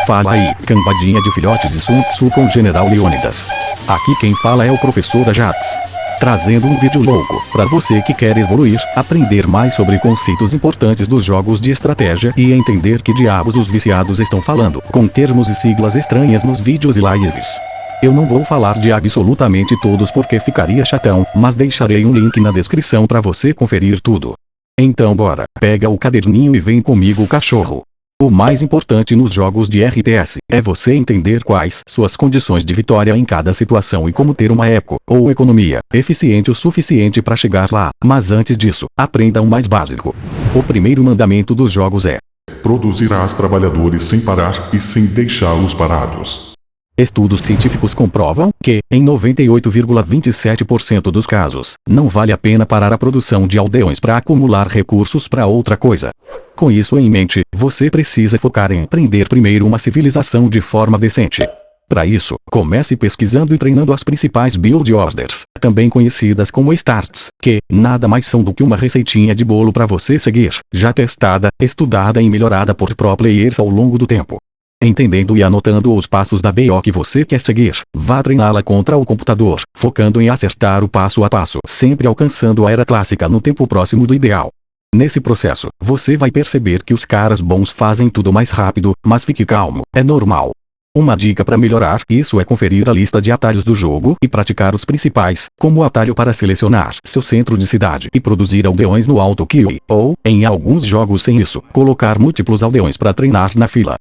Fala aí, cambadinha de filhotes de Sun Tzu com o General Leônidas. Aqui quem fala é o professor Ajax. Trazendo um vídeo louco, para você que quer evoluir, aprender mais sobre conceitos importantes dos jogos de estratégia e entender que diabos os viciados estão falando, com termos e siglas estranhas nos vídeos e lives. Eu não vou falar de absolutamente todos porque ficaria chatão, mas deixarei um link na descrição para você conferir tudo. Então bora, pega o caderninho e vem comigo cachorro. O mais importante nos jogos de RTS é você entender quais suas condições de vitória em cada situação e como ter uma eco, ou economia, eficiente o suficiente para chegar lá. Mas antes disso, aprenda o mais básico. O primeiro mandamento dos jogos é: produzirás trabalhadores sem parar e sem deixá-los parados. Estudos científicos comprovam que, em 98,27% dos casos, não vale a pena parar a produção de aldeões para acumular recursos para outra coisa. Com isso em mente, você precisa focar em aprender primeiro uma civilização de forma decente. Para isso, comece pesquisando e treinando as principais build orders, também conhecidas como starts, que nada mais são do que uma receitinha de bolo para você seguir, já testada, estudada e melhorada por pro players ao longo do tempo. Entendendo e anotando os passos da BO que você quer seguir, vá treiná-la contra o computador, focando em acertar o passo a passo, sempre alcançando a era clássica no tempo próximo do ideal. Nesse processo, você vai perceber que os caras bons fazem tudo mais rápido, mas fique calmo, é normal. Uma dica para melhorar isso é conferir a lista de atalhos do jogo e praticar os principais, como o atalho para selecionar seu centro de cidade e produzir aldeões no auto kill, ou, em alguns jogos sem isso, colocar múltiplos aldeões para treinar na fila.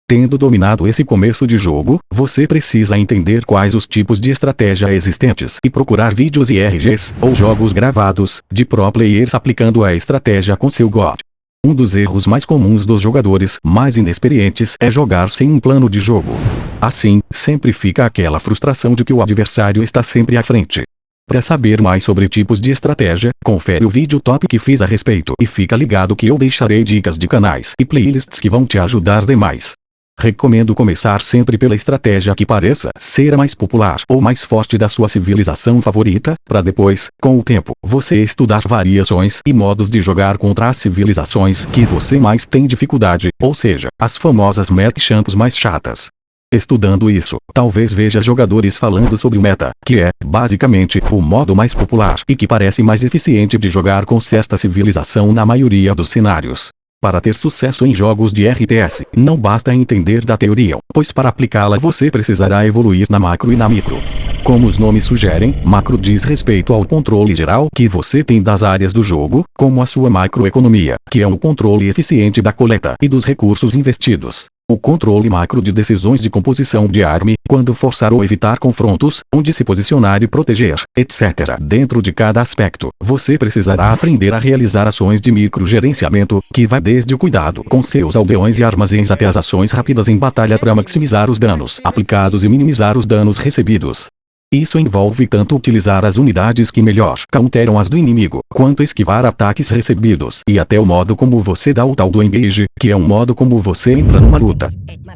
Tendo dominado esse começo de jogo, você precisa entender quais os tipos de estratégia existentes e procurar vídeos e RGs, ou jogos gravados, de pro players aplicando a estratégia com seu God. Um dos erros mais comuns dos jogadores mais inexperientes é jogar sem um plano de jogo. Assim, sempre fica aquela frustração de que o adversário está sempre à frente. Para saber mais sobre tipos de estratégia, confere o vídeo top que fiz a respeito e fica ligado que eu deixarei dicas de canais e playlists que vão te ajudar demais. Recomendo começar sempre pela estratégia que pareça ser a mais popular ou mais forte da sua civilização favorita, para depois, com o tempo, você estudar variações e modos de jogar contra as civilizações que você mais tem dificuldade, ou seja, as famosas meta-champs mais chatas. Estudando isso, talvez veja jogadores falando sobre o meta, que é, basicamente, o modo mais popular e que parece mais eficiente de jogar com certa civilização na maioria dos cenários. Para ter sucesso em jogos de RTS, não basta entender da teoria, pois para aplicá-la você precisará evoluir na macro e na micro. Como os nomes sugerem, macro diz respeito ao controle geral que você tem das áreas do jogo, como a sua macroeconomia, que é um controle eficiente da coleta e dos recursos investidos. O controle macro de decisões de composição de arma, quando forçar ou evitar confrontos, onde se posicionar e proteger, etc. Dentro de cada aspecto, você precisará aprender a realizar ações de microgerenciamento, que vai desde o cuidado com seus aldeões e armazéns até as ações rápidas em batalha para maximizar os danos aplicados e minimizar os danos recebidos. Isso envolve tanto utilizar as unidades que melhor counteram as do inimigo, quanto esquivar ataques recebidos, e até o modo como você dá o tal do engage, que é um modo como você entra numa luta.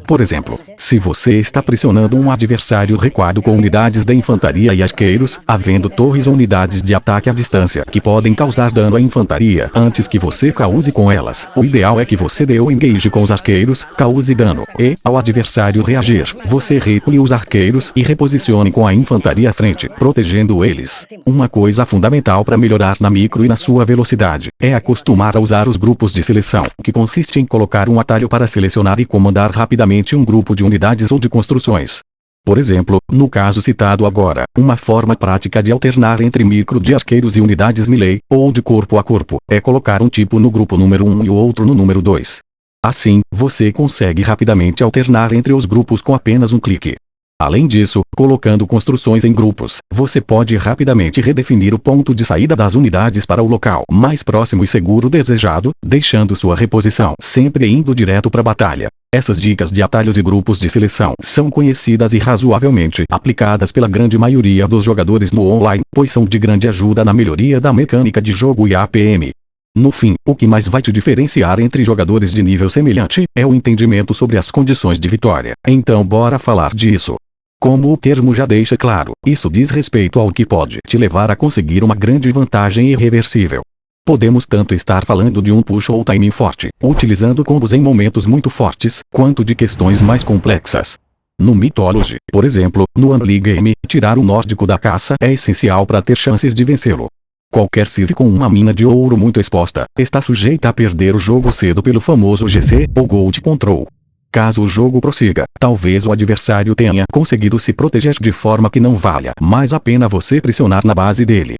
Por exemplo, se você está pressionando um adversário recuado com unidades de infantaria e arqueiros, havendo torres ou unidades de ataque à distância que podem causar dano à infantaria antes que você cause com elas, o ideal é que você dê o engage com os arqueiros, cause dano, e, ao adversário reagir, você recue os arqueiros e reposicione com a infantaria à frente, protegendo eles. Uma coisa fundamental para melhorar na micro e na sua velocidade, é acostumar a usar os grupos de seleção, que consiste em colocar um atalho para selecionar e comandar rapidamente um grupo de unidades ou de construções. Por exemplo, no caso citado agora, uma forma prática de alternar entre micro de arqueiros e unidades melee, ou de corpo a corpo, é colocar um tipo no grupo número 1 e o outro no número 2. Assim, você consegue rapidamente alternar entre os grupos com apenas um clique. Além disso, colocando construções em grupos, você pode rapidamente redefinir o ponto de saída das unidades para o local mais próximo e seguro desejado, deixando sua reposição sempre indo direto para a batalha. Essas dicas de atalhos e grupos de seleção são conhecidas e razoavelmente aplicadas pela grande maioria dos jogadores no online, pois são de grande ajuda na melhoria da mecânica de jogo e APM. No fim, o que mais vai te diferenciar entre jogadores de nível semelhante é o entendimento sobre as condições de vitória. Então bora falar disso. Como o termo já deixa claro, isso diz respeito ao que pode te levar a conseguir uma grande vantagem irreversível. Podemos tanto estar falando de um push ou timing forte, utilizando combos em momentos muito fortes, quanto de questões mais complexas. No Mythology, por exemplo, no early game, tirar o nórdico da caça é essencial para ter chances de vencê-lo. Qualquer civ com uma mina de ouro muito exposta, está sujeita a perder o jogo cedo pelo famoso GC, ou Gold Control. Caso o jogo prossiga, talvez o adversário tenha conseguido se proteger de forma que não valha mais a pena você pressionar na base dele.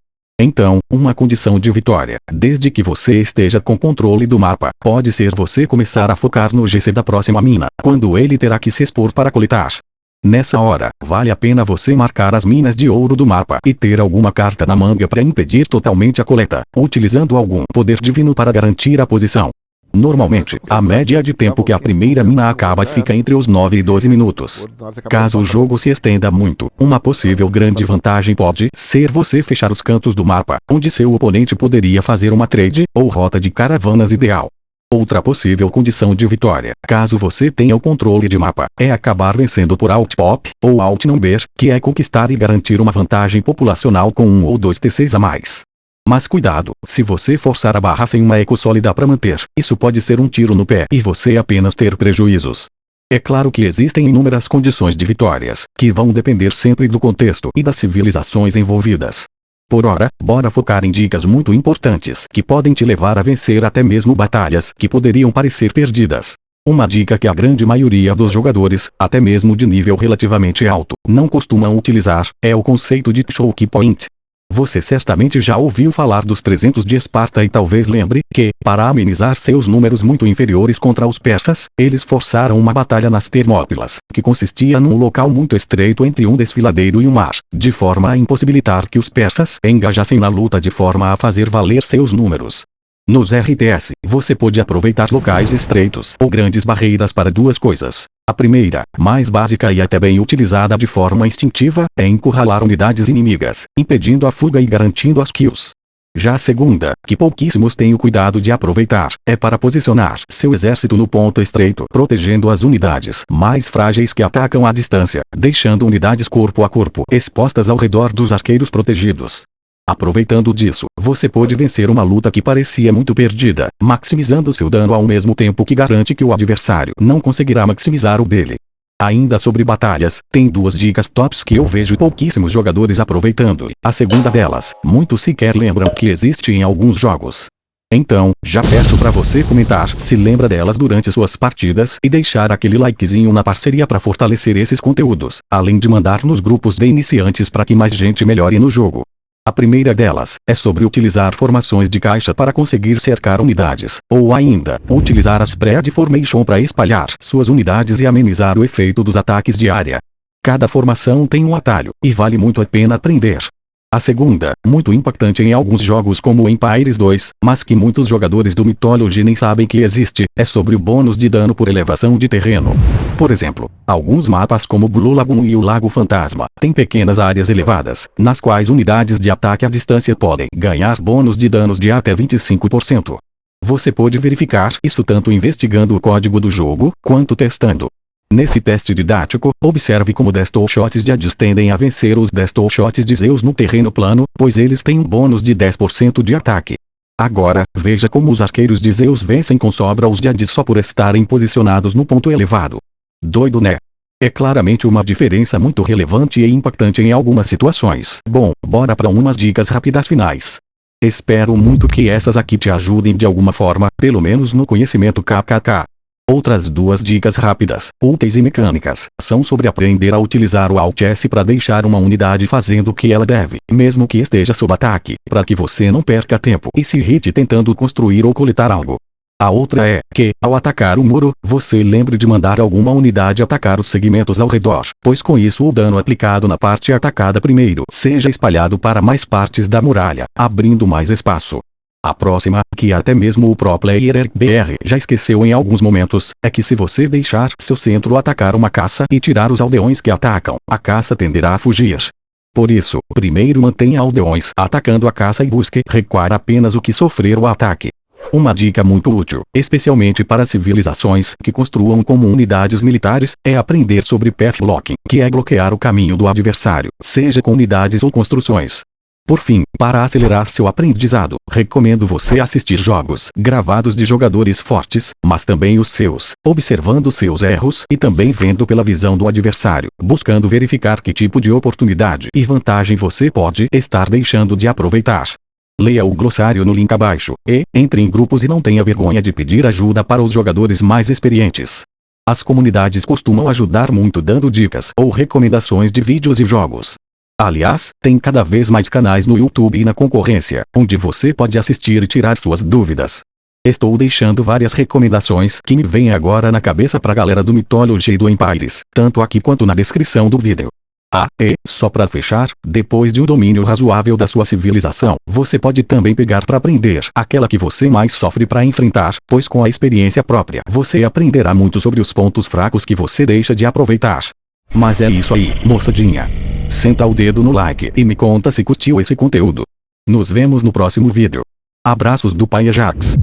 Então, uma condição de vitória, desde que você esteja com controle do mapa, pode ser você começar a focar no GC da próxima mina, quando ele terá que se expor para coletar. Nessa hora, vale a pena você marcar as minas de ouro do mapa e ter alguma carta na manga para impedir totalmente a coleta, utilizando algum poder divino para garantir a posição. Normalmente, a média de tempo que a primeira mina acaba fica entre os 9 e 12 minutos. Caso o jogo se estenda muito, uma possível grande vantagem pode ser você fechar os cantos do mapa, onde seu oponente poderia fazer uma trade, ou rota de caravanas ideal. Outra possível condição de vitória, caso você tenha o controle de mapa, é acabar vencendo por outpop, ou outnumber, que é conquistar e garantir uma vantagem populacional com 1 ou 2 T6 a mais. Mas cuidado, se você forçar a barra sem uma eco sólida para manter, isso pode ser um tiro no pé e você apenas ter prejuízos. É claro que existem inúmeras condições de vitórias, que vão depender sempre do contexto e das civilizações envolvidas. Por ora, bora focar em dicas muito importantes que podem te levar a vencer até mesmo batalhas que poderiam parecer perdidas. Uma dica que a grande maioria dos jogadores, até mesmo de nível relativamente alto, não costumam utilizar, é o conceito de choke point. Você certamente já ouviu falar dos 300 de Esparta e talvez lembre que, para amenizar seus números muito inferiores contra os persas, eles forçaram uma batalha nas Termópilas, que consistia num local muito estreito entre um desfiladeiro e um mar, de forma a impossibilitar que os persas engajassem na luta de forma a fazer valer seus números. Nos RTS, você pode aproveitar locais estreitos ou grandes barreiras para duas coisas. A primeira, mais básica e até bem utilizada de forma instintiva, é encurralar unidades inimigas, impedindo a fuga e garantindo as kills. Já a segunda, que pouquíssimos têm o cuidado de aproveitar, é para posicionar seu exército no ponto estreito, protegendo as unidades mais frágeis que atacam à distância, deixando unidades corpo a corpo expostas ao redor dos arqueiros protegidos. Aproveitando disso, você pode vencer uma luta que parecia muito perdida, maximizando seu dano ao mesmo tempo que garante que o adversário não conseguirá maximizar o dele. Ainda sobre batalhas, tem duas dicas tops que eu vejo pouquíssimos jogadores aproveitando. A segunda delas, muitos sequer lembram que existe em alguns jogos. Então, já peço para você comentar se lembra delas durante suas partidas e deixar aquele likezinho na parceria para fortalecer esses conteúdos, além de mandar nos grupos de iniciantes para que mais gente melhore no jogo. A primeira delas é sobre utilizar formações de caixa para conseguir cercar unidades, ou ainda, utilizar as spread formation para espalhar suas unidades e amenizar o efeito dos ataques de área. Cada formação tem um atalho, e vale muito a pena aprender. A segunda, muito impactante em alguns jogos como Empires 2, mas que muitos jogadores do Mythology nem sabem que existe, é sobre o bônus de dano por elevação de terreno. Por exemplo, alguns mapas como Blue Lagoon e o Lago Fantasma, têm pequenas áreas elevadas, nas quais unidades de ataque à distância podem ganhar bônus de danos de até 25%. Você pode verificar isso tanto investigando o código do jogo, quanto testando. Nesse teste didático, observe como Desktop Shots de Hades tendem a vencer os Desktop Shots de Zeus no terreno plano, pois eles têm um bônus de 10% de ataque. Agora, veja como os arqueiros de Zeus vencem com sobra os de Hades só por estarem posicionados no ponto elevado. Doido, né? É claramente uma diferença muito relevante e impactante em algumas situações. Bom, bora para umas dicas rápidas finais. Espero muito que essas aqui te ajudem de alguma forma, pelo menos no conhecimento kkk. Outras duas dicas rápidas, úteis e mecânicas, são sobre aprender a utilizar o Alt S para deixar uma unidade fazendo o que ela deve, mesmo que esteja sob ataque, para que você não perca tempo e se irrite tentando construir ou coletar algo. A outra é que, ao atacar o muro, você lembre de mandar alguma unidade atacar os segmentos ao redor, pois com isso o dano aplicado na parte atacada primeiro seja espalhado para mais partes da muralha, abrindo mais espaço. A próxima, que até mesmo o pro player RBR já esqueceu em alguns momentos, é que se você deixar seu centro atacar uma caça e tirar os aldeões que atacam, a caça tenderá a fugir. Por isso, primeiro mantenha aldeões atacando a caça e busque recuar apenas o que sofrer o ataque. Uma dica muito útil, especialmente para civilizações que construam como unidades militares, é aprender sobre path blocking, que é bloquear o caminho do adversário, seja com unidades ou construções. Por fim, para acelerar seu aprendizado, recomendo você assistir jogos gravados de jogadores fortes, mas também os seus, observando seus erros e também vendo pela visão do adversário, buscando verificar que tipo de oportunidade e vantagem você pode estar deixando de aproveitar. Leia o glossário no link abaixo, e entre em grupos e não tenha vergonha de pedir ajuda para os jogadores mais experientes. As comunidades costumam ajudar muito dando dicas ou recomendações de vídeos e jogos. Aliás, tem cada vez mais canais no YouTube e na concorrência, onde você pode assistir e tirar suas dúvidas. Estou deixando várias recomendações que me vêm agora na cabeça pra galera do Mythology e do Empires, tanto aqui quanto na descrição do vídeo. Ah, e, só pra fechar, depois de um domínio razoável da sua civilização, você pode também pegar pra aprender aquela que você mais sofre pra enfrentar, pois com a experiência própria você aprenderá muito sobre os pontos fracos que você deixa de aproveitar. Mas é isso aí, moçadinha. Senta o dedo no like e me conta se curtiu esse conteúdo. Nos vemos no próximo vídeo. Abraços do Pai Ajax.